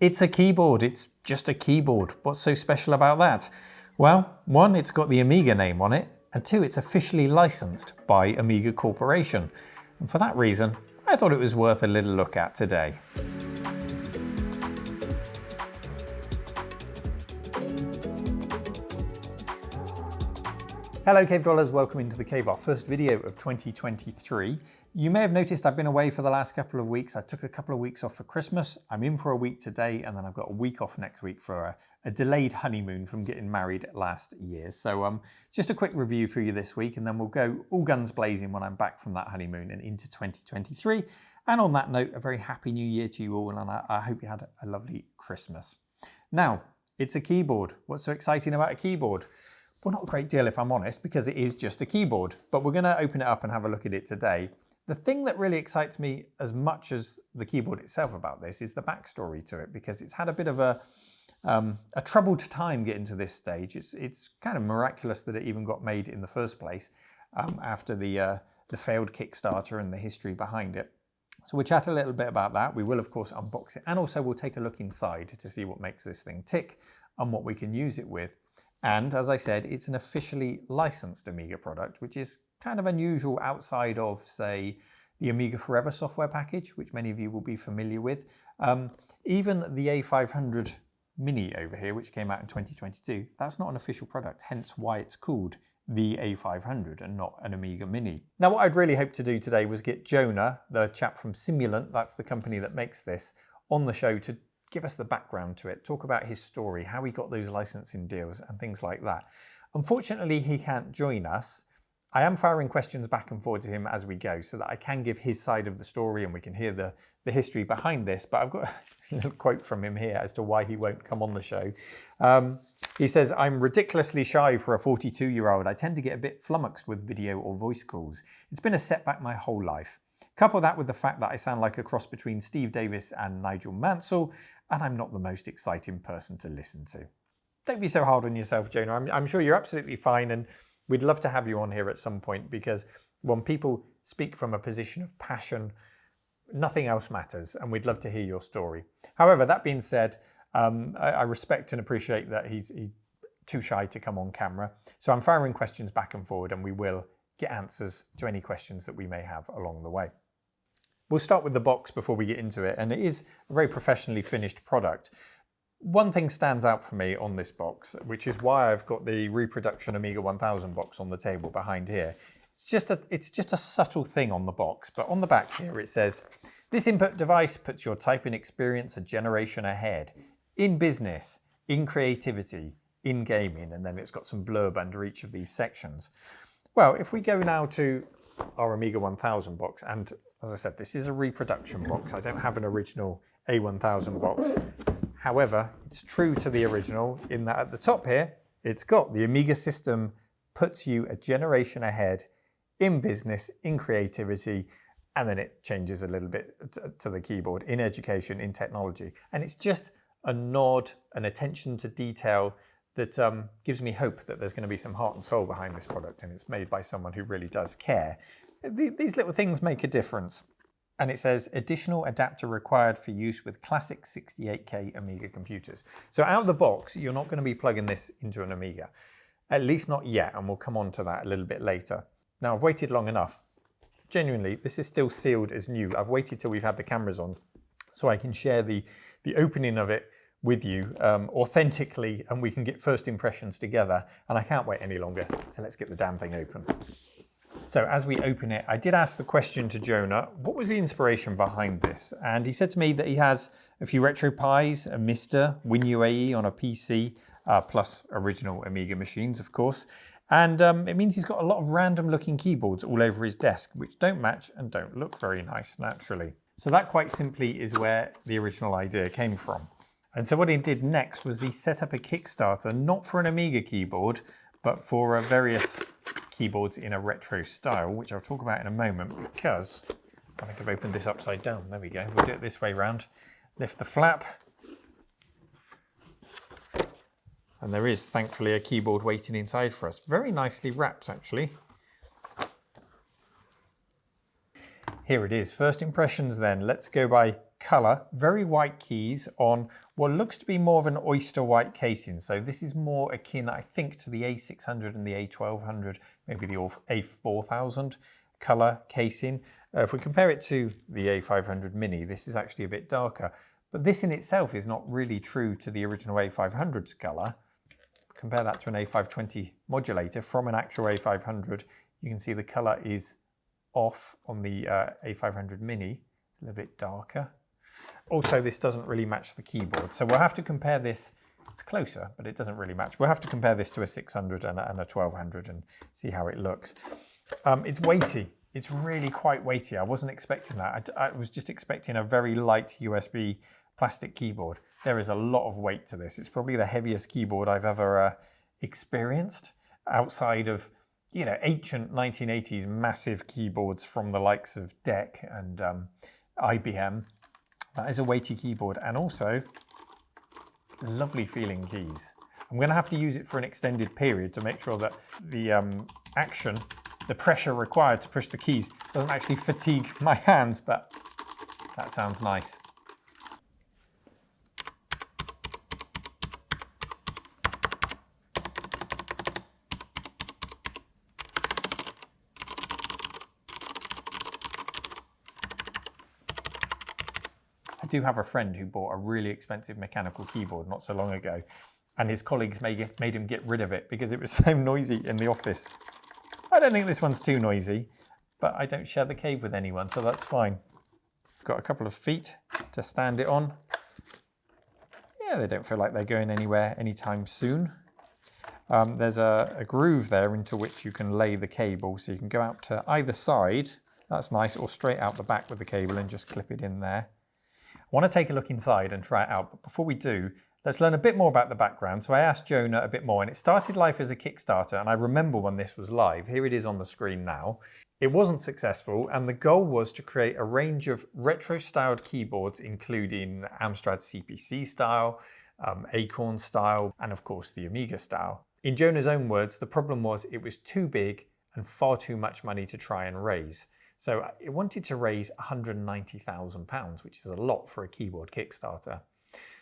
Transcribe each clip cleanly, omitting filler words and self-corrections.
It's a keyboard, it's just a keyboard. What's so special about that? Well, one, it's got the Amiga name on it, and two, it's officially licensed by Amiga Corporation. And for that reason, I thought it was worth a little look at today. Hello Cave Dwellers, welcome into the Cave, our first video of 2023. You may have noticed I've been away for the last couple of weeks. I took a couple of weeks off for Christmas. I'm in for a week today, and then I've got a week off next week for a delayed honeymoon from getting married last year. So just a quick review for you this week, and then we'll go all guns blazing when I'm back from that honeymoon and into 2023. And on that note, a very happy new year to you all, and I hope you had a lovely Christmas. Now, it's a keyboard. What's so exciting about a keyboard? Well, not a great deal if I'm honest, because it is just a keyboard, but we're going to open it up and have a look at it today. The thing that really excites me as much as the keyboard itself about this is the backstory to it, because it's had a bit of a troubled time getting to this stage. It's kind of miraculous that it even got made in the first place after the failed Kickstarter and the history behind it. So we'll chat a little bit about that. We will, of course, unbox it, and also we'll take a look inside to see what makes this thing tick and what we can use it with. And as I said, it's an officially licensed Amiga product, which is kind of unusual outside of, say, the Amiga Forever software package, which many of you will be familiar with. Even the A500 Mini over here, which came out in 2022, that's not an official product, hence why it's called the A500 and not an Amiga Mini. Now, what I'd really hoped to do today was get Jonah, the chap from Simulant, that's the company that makes this, on the show to give us the background to it, talk about his story, how he got those licensing deals and things like that. Unfortunately, he can't join us. I am firing questions back and forward to him as we go so that I can give his side of the story and we can hear the history behind this. But I've got a little quote from him here as to why he won't come on the show. He says, "I'm ridiculously shy for a 42-year-old. I tend to get a bit flummoxed with video or voice calls. It's been a setback my whole life. Couple that with the fact that I sound like a cross between Steve Davis and Nigel Mansell, and I'm not the most exciting person to listen to." Don't be so hard on yourself, Jonah. I'm sure you're absolutely fine, and we'd love to have you on here at some point, because when people speak from a position of passion, nothing else matters, and we'd love to hear your story. However, that being said, I respect and appreciate that he's too shy to come on camera, so I'm firing questions back and forward, and we will get answers to any questions that we may have along the way. We'll start with the box before we get into it, and it is a very professionally finished product. One thing stands out for me on this box, which is why I've got the reproduction Amiga 1000 box on the table behind here. It's just a subtle thing on the box, but on the back here it says, "This input device puts your typing experience a generation ahead. In business, in creativity, in gaming," and then it's got some blurb under each of these sections. Well, if we go now to our Amiga 1000 box, and as I said, this is a reproduction box. I don't have an original A1000 box. However, it's true to the original in that at the top here, it's got the Amiga system puts you a generation ahead in business, in creativity, and then it changes a little bit to the keyboard, in education, in technology. And it's just a nod, an attention to detail that gives me hope that there's going to be some heart and soul behind this product, and it's made by someone who really does care. These little things make a difference. And it says, "Additional adapter required for use with classic 68K Amiga computers." So out of the box, you're not going to be plugging this into an Amiga. At least not yet, and we'll come on to that a little bit later. Now, I've waited long enough. Genuinely, this is still sealed as new. I've waited till we've had the cameras on so I can share the opening of it with you authentically, and we can get first impressions together. And I can't wait any longer. So let's get the damn thing open. So as we open it, I did ask the question to Jonah, what was the inspiration behind this? And he said to me that he has a few RetroPies, a Mister, WinUAE on a PC, plus original Amiga machines, of course. And it means he's got a lot of random looking keyboards all over his desk, which don't match and don't look very nice naturally. So that quite simply is where the original idea came from. And so what he did next was he set up a Kickstarter, not for an Amiga keyboard, but for various keyboards in a retro style, which I'll talk about in a moment, because I think I've opened this upside down. There we go. We'll do it this way round. Lift the flap. And there is, thankfully, a keyboard waiting inside for us. Very nicely wrapped, actually. Here it is. First impressions then. Let's go by colour, very white keys on what looks to be more of an oyster white casing. So this is more akin, I think, to the A600 and the A1200, maybe the A4000 colour casing. If we compare it to the A500 Mini, this is actually a bit darker. But this in itself is not really true to the original A500's colour. Compare that to an A520 modulator from an actual A500. You can see the colour is off on the A500 Mini. It's a little bit darker. Also, this doesn't really match the keyboard. So we'll have to compare this. It's closer, but it doesn't really match. We'll have to compare this to a 600 and a 1200 and see how it looks. It's weighty. It's really quite weighty. I wasn't expecting that. I was just expecting a very light USB plastic keyboard. There is a lot of weight to this. It's probably the heaviest keyboard I've ever experienced outside of, you know, ancient 1980s massive keyboards from the likes of DEC and IBM. That is a weighty keyboard, and also lovely feeling keys. I'm going to have to use it for an extended period to make sure that the action, the pressure required to push the keys doesn't actually fatigue my hands, but that sounds nice. I do have a friend who bought a really expensive mechanical keyboard not so long ago, and his colleagues made him get rid of it because it was so noisy in the office. I don't think this one's too noisy, but I don't share the cave with anyone, so that's fine. Got a couple of feet to stand it on. Yeah, they don't feel like they're going anywhere anytime soon. There's a groove there into which you can lay the cable, so you can go out to either side. That's nice, or straight out the back with the cable and just clip it in there. I want to take a look inside and try it out, but before we do, let's learn a bit more about the background. So I asked Jonah a bit more, and it started life as a Kickstarter, and I remember when this was live. Here it is on the screen now. It wasn't successful, and the goal was to create a range of retro-styled keyboards, including Amstrad CPC style, Acorn style, and of course the Amiga style. In Jonah's own words, the problem was it was too big and far too much money to try and raise. So it wanted to raise £190,000, which is a lot for a keyboard Kickstarter.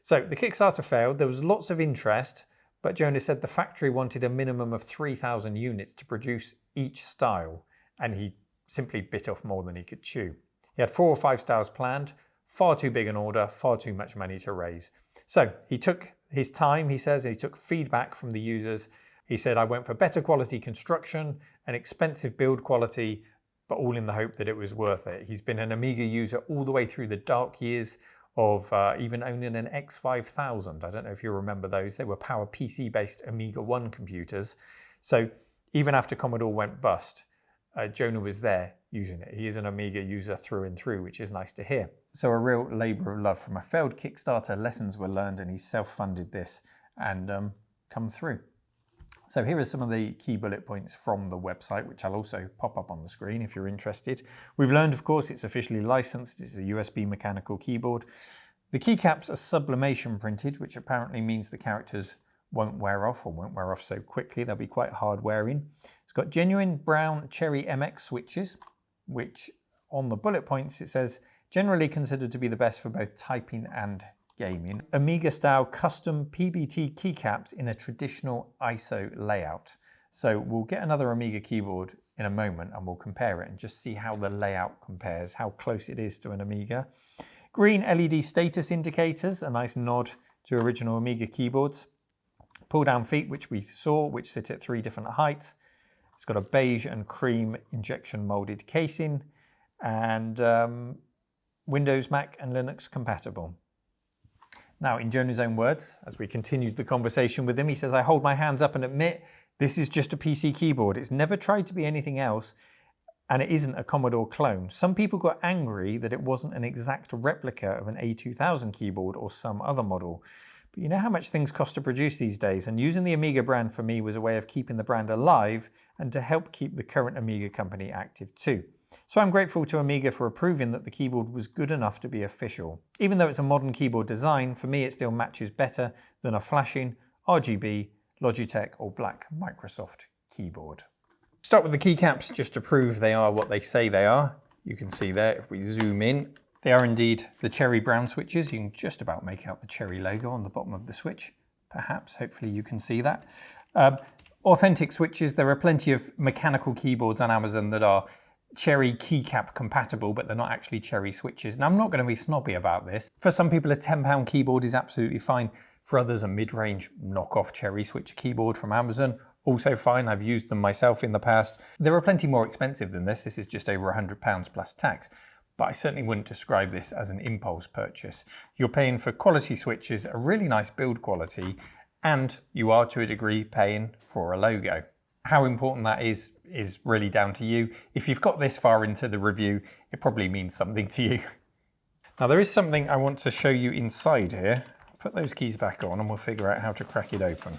So the Kickstarter failed. There was lots of interest, but Jonah said the factory wanted a minimum of 3,000 units to produce each style, and he simply bit off more than he could chew. He had 4 or 5 styles planned, far too big an order, far too much money to raise. So he took his time, he says, and he took feedback from the users. He said, I went for better quality construction and expensive build quality, but all in the hope that it was worth it. He's been an Amiga user all the way through the dark years of even owning an X5000. I don't know if you remember those. They were PowerPC-based Amiga 1 computers. So even after Commodore went bust, Jonah was there using it. He is an Amiga user through and through, which is nice to hear. So a real labour of love. From a failed Kickstarter, lessons were learned, and he self-funded this and come through. So here are some of the key bullet points from the website, which I'll also pop up on the screen if you're interested. We've learned, of course, it's officially licensed. It's a USB mechanical keyboard. The keycaps are sublimation printed, which apparently means the characters won't wear off, or won't wear off so quickly. They'll be quite hard wearing. It's got genuine brown Cherry MX switches, which on the bullet points it says generally considered to be the best for both typing and gaming. Amiga style custom PBT keycaps in a traditional ISO layout. So we'll get another Amiga keyboard in a moment and we'll compare it and just see how the layout compares, how close it is to an Amiga. Green LED status indicators, a nice nod to original Amiga keyboards. Pull down feet, which we saw, which sit at 3 different heights. It's got a beige and cream injection molded casing, and Windows, Mac and Linux compatible. Now, in Jonah's own words, as we continued the conversation with him, he says, I hold my hands up and admit this is just a PC keyboard. It's never tried to be anything else, and it isn't a Commodore clone. Some people got angry that it wasn't an exact replica of an A2000 keyboard or some other model. But you know how much things cost to produce these days, and using the Amiga brand for me was a way of keeping the brand alive and to help keep the current Amiga company active too. So I'm grateful to Amiga for approving that the keyboard was good enough to be official. Even though it's a modern keyboard design, for me it still matches better than a flashing RGB, Logitech or black Microsoft keyboard. Start with the keycaps just to prove they are what they say they are. You can see there, if we zoom in, They are indeed the cherry brown switches. You can just about make out the cherry logo on the bottom of the switch. Perhaps, hopefully you can see that. Authentic switches. There are plenty of mechanical keyboards on Amazon that are cherry keycap compatible, but they're not actually cherry switches. And I'm not going to be snobby about this. For some people, a £10 keyboard is absolutely fine. For others, a mid-range knockoff cherry switch keyboard from Amazon, also fine. I've used them myself in the past. There are plenty more expensive than this. This is just over £100 plus tax. But I certainly wouldn't describe this as an impulse purchase. You're paying for quality switches, a really nice build quality, and you are to a degree paying for a logo. How important that is really down to you. If you've got this far into the review, it probably means something to you. Now there is something I want to show you inside here. Put those keys back on and we'll figure out how to crack it open.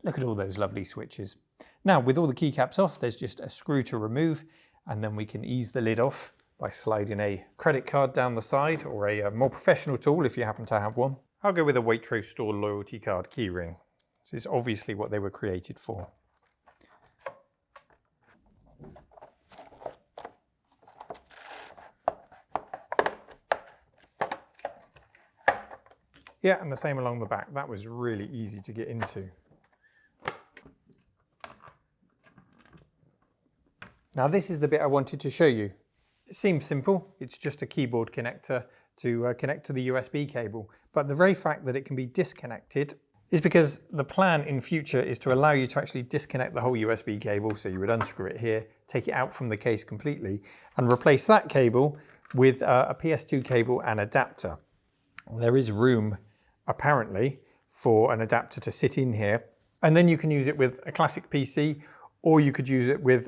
Look at all those lovely switches. Now, with all the keycaps off, there's just a screw to remove, and then we can ease the lid off by sliding a credit card down the side, or a more professional tool if you happen to have one. I'll go with a Waitrose store loyalty card keyring. This is obviously what they were created for. Yeah, and the same along the back. That was really easy to get into. Now this is the bit I wanted to show you. It seems simple. It's just a keyboard connector to connect to the USB cable. But the very fact that it can be disconnected is because the plan in future is to allow you to actually disconnect the whole USB cable. So you would unscrew it here, take it out from the case completely, and replace that cable with a PS2 cable and adapter. There is room, apparently, for an adapter to sit in here. And then you can use it with a classic PC, or you could use it with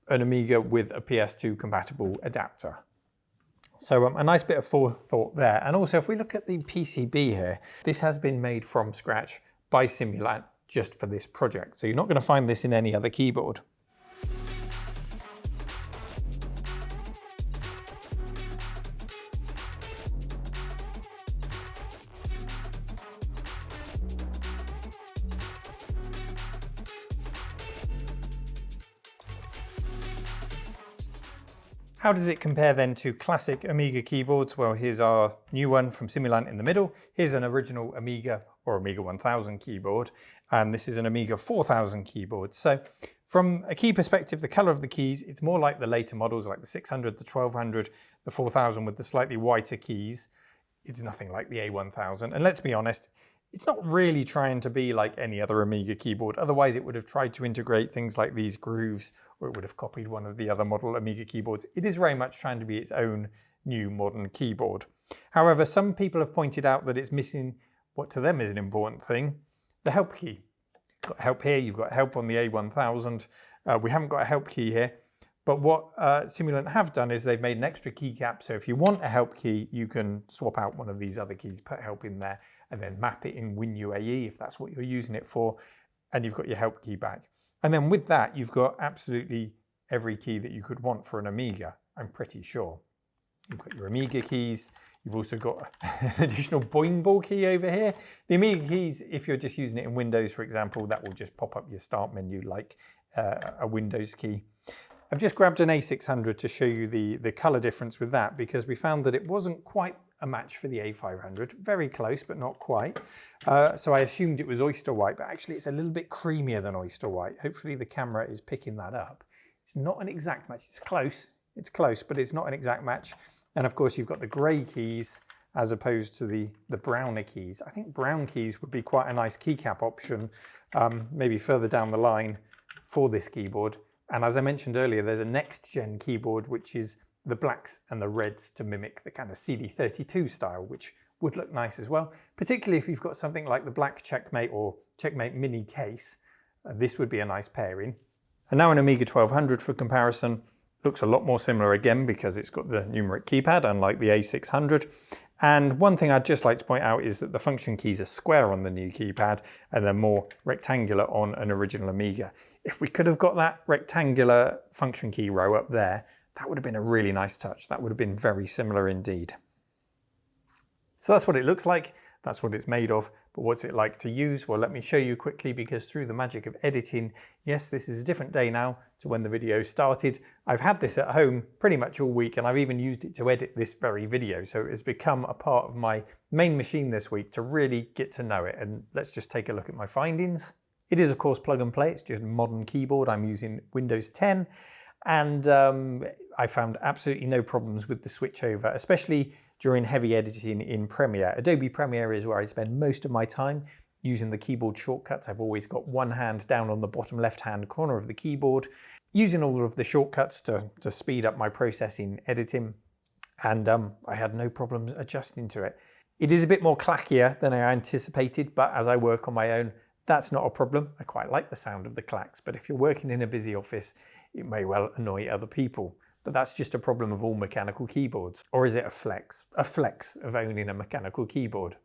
an Amiga with a PS2 compatible adapter. So a nice bit of forethought there. And also if we look at the PCB here, this has been made from scratch by Simulant just for this project. So you're not going to find this in any other keyboard. How does it compare then to classic Amiga keyboards? Well, here's our new one from Simulant in the middle. Here's an original Amiga or Amiga 1000 keyboard, and this is an Amiga 4000 keyboard. So from a key perspective, the color of the keys, it's more like the later models, like the 600, the 1200, the 4000 with the slightly whiter keys. It's nothing like the A1000. And let's be honest, it's not really trying to be like any other Amiga keyboard. Otherwise, it would have tried to integrate things like these grooves, or it would have copied one of the other model Amiga keyboards. It is very much trying to be its own new modern keyboard. However, some people have pointed out that it's missing what to them is an important thing, the help key. You've got help here, you've got help on the A1000. We haven't got a help key here. But what Simulant have done is they've made an extra keycap. So if you want a help key, you can swap out one of these other keys, put help in there, and then map it in WinUAE if that's what you're using it for, and you've got your help key back. And then with that, you've got absolutely every key that you could want for an Amiga, I'm pretty sure. You've got your Amiga keys. You've also got an additional boing ball key over here. The Amiga keys, if you're just using it in Windows, for example, that will just pop up your start menu like a Windows key. I've just grabbed an A600 to show you the color difference with that, because we found that it wasn't quite a match for the A500. Very close, but not quite. So I assumed it was oyster white, but actually it's a little bit creamier than oyster white. Hopefully the camera is picking that up. It's not an exact match. It's close, but it's not an exact match. And of course you've got the gray keys as opposed to the browner keys. I think brown keys would be quite a nice keycap option, maybe further down the line for this keyboard. And as I mentioned earlier, there's a next gen keyboard, which is the blacks and the reds to mimic the kind of CD32 style, which would look nice as well. Particularly if you've got something like the black Checkmate or Checkmate Mini case, this would be a nice pairing. And now an Amiga 1200 for comparison. Looks a lot more similar again because it's got the numeric keypad, unlike the A600. And one thing I'd just like to point out is that the function keys are square on the new keypad and they're more rectangular on an original Amiga. If we could have got that rectangular function key row up there, that would have been a really nice touch. That would have been very similar indeed. So that's what it looks like. That's what it's made of. But what's it like to use? Well, let me show you quickly, because through the magic of editing, yes, this is a different day now to when the video started. I've had this at home pretty much all week, and I've even used it to edit this very video. So it has become a part of my main machine this week to really get to know it. And let's just take a look at my findings. It is, of course, plug and play. It's just a modern keyboard. I'm using Windows 10, and I found absolutely no problems with the switchover, especially during heavy editing in Premiere. Adobe Premiere is where I spend most of my time using the keyboard shortcuts. I've always got one hand down on the bottom left-hand corner of the keyboard, using all of the shortcuts to speed up my process in editing, and I had no problems adjusting to it. It is a bit more clackier than I anticipated, but as I work on my own, that's not a problem. I quite like the sound of the clacks, but if you're working in a busy office, it may well annoy other people. But that's just a problem of all mechanical keyboards. Or is it a flex? A flex of owning a mechanical keyboard.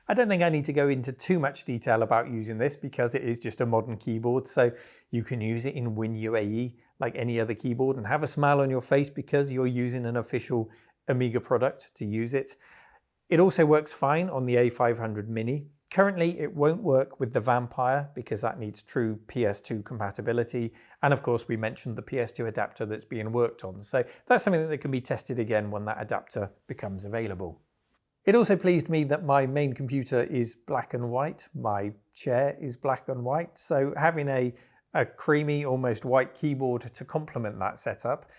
I don't think I need to go into too much detail about using this because it is just a modern keyboard, so you can use it in WinUAE like any other keyboard and have a smile on your face because you're using an official Amiga product to use it. It also works fine on the A500 Mini. Currently, it won't work with the Vampire because that needs true PS2 compatibility. And of course, we mentioned the PS2 adapter that's being worked on. So that's something that can be tested again when that adapter becomes available. It also pleased me that my main computer is black and white. My chair is black and white. So having a creamy, almost white keyboard to complement that setup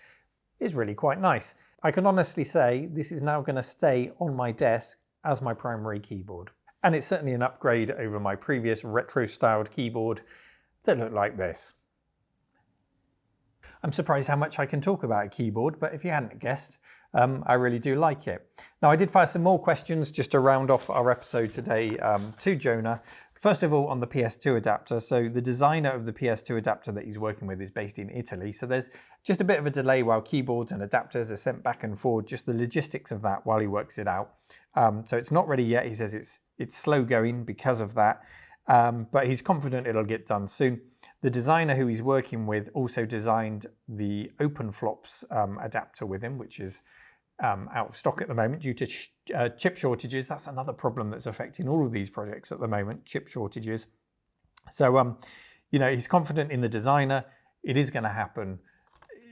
is really quite nice. I can honestly say this is now going to stay on my desk as my primary keyboard. And it's certainly an upgrade over my previous retro-styled keyboard that looked like this. I'm surprised how much I can talk about a keyboard, but if you hadn't guessed, I really do like it. Now, I did fire some more questions just to round off our episode today to Jonah. First of all, on the PS2 adapter. So the designer of the PS2 adapter that he's working with is based in Italy. So there's just a bit of a delay while keyboards and adapters are sent back and forth, just the logistics of that while he works it out. So it's not ready yet. He says it's slow going because of that, but he's confident it'll get done soon. The designer who he's working with also designed the OpenFlops adapter with him, which is out of stock at the moment due to chip shortages. That's another problem that's affecting all of these projects at the moment, chip shortages. So, you know, he's confident in the designer. It is going to happen.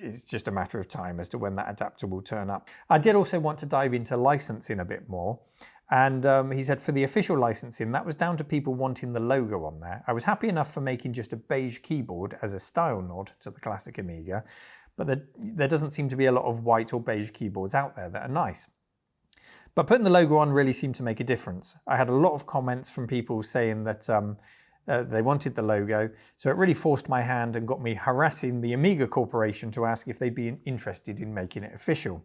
It's just a matter of time as to when that adapter will turn up. I did also want to dive into licensing a bit more. And he said for the official licensing, that was down to people wanting the logo on there. I was happy enough for making just a beige keyboard as a style nod to the classic Amiga, but there doesn't seem to be a lot of white or beige keyboards out there that are nice. But putting the logo on really seemed to make a difference. I had a lot of comments from people saying that they wanted the logo, so it really forced my hand and got me harassing the Amiga Corporation to ask if they'd be interested in making it official.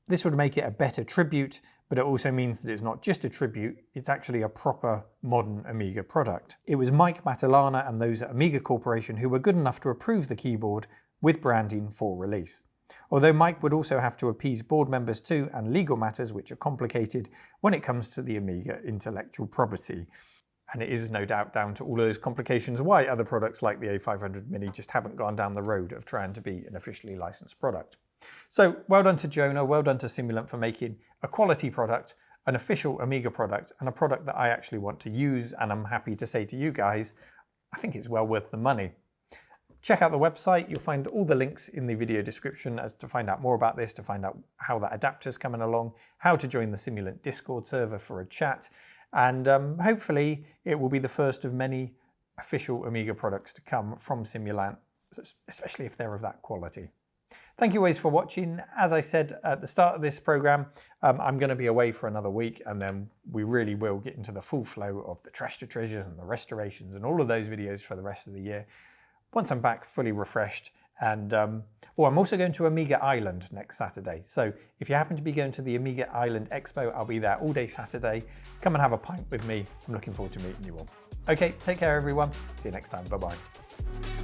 This would make it a better tribute, but it also means that it's not just a tribute, it's actually a proper modern Amiga product. It was Mike Matalana and those at Amiga Corporation who were good enough to approve the keyboard with branding for release. Although Mike would also have to appease board members too, and legal matters which are complicated when it comes to the Amiga intellectual property. And it is no doubt down to all those complications why other products like the A500 Mini just haven't gone down the road of trying to be an officially licensed product. So well done to Jonah, well done to Simulant for making a quality product, an official Amiga product, and a product that I actually want to use, and I'm happy to say to you guys, I think it's well worth the money. Check out the website, you'll find all the links in the video description as to find out more about this, to find out how that adapter's coming along, how to join the Simulant Discord server for a chat, and hopefully it will be the first of many official Amiga products to come from Simulant, especially if they're of that quality. Thank you always for watching. As I said at the start of this program, I'm going to be away for another week, and then we really will get into the full flow of the Trash to Treasures and the restorations and all of those videos for the rest of the year. Once I'm back fully refreshed, and I'm also going to Amiga Island next Saturday. So if you happen to be going to the Amiga Island Expo, I'll be there all day Saturday. Come and have a pint with me. I'm looking forward to meeting you all. Okay, take care everyone. See you next time. Bye-bye.